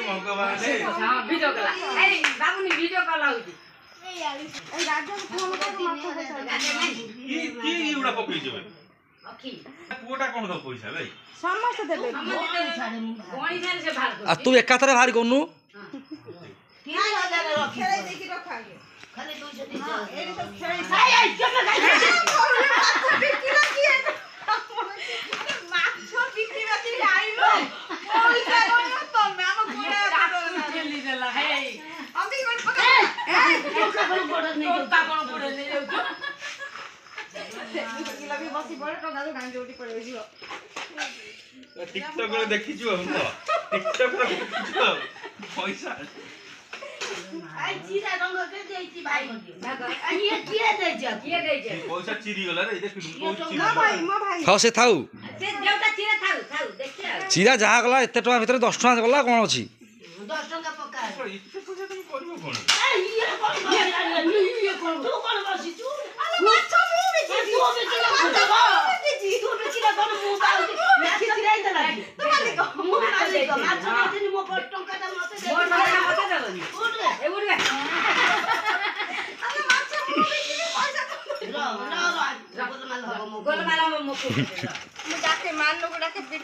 भगवान रे हां वीडियो कला ए बाबूनी वीडियो कला होती ए राजा को फोन कर माथा की इउडा पकई जबे अखी पुओटा कोन दो पैसा भाई समस्त देबे कोणी जाने से बाहर आ तू एकाथरे भारी कोनु 3000 रख खेले देखि रखा गे खाली 200 300 हां एडी सब खेले हाय हाय चल बिक्री लगी है अरे माछो बिक्री बाती आइलो पैसा कोन तो मैम कोड़ा खेली देला हे अभी कोन पकड़ ए कोका कोन बोर्ड नहीं कोका कोन बोर्ड नहीं जाऊ किला भी बसी पड़े तो दादू गांजे उठी पड़े जियो टिकटॉक रे देखि छु हम टिकटॉक रे देखि छु पैसा आई जीरा रंग के देइची भाई अनि ये के देइछ पैसा चिरी गला रे देखि बहुत चिरी ना भाई मो भाई खाओ से थाउ से देउता चिरा थाउ थाउ देखिया चिरा जहा गला एते टका भितर 10 टका गला कोन अछि 10 टका पक्का इते पैसा तुम करबो कोन ए ये कोन ये कोन तू कोन बसी तू अरे माछो मु बेची तू बेची तू बेची ला कोन मु बाउजी माछ चिराई देला मु मालिक माछ देनी मो 5 टका ता मते दे मोर माछ मते देबनी उठ गे ए उठ गे अरे माछो मु बेची पैसा गोलमाला मो मु जाके मान लोग डाके पीट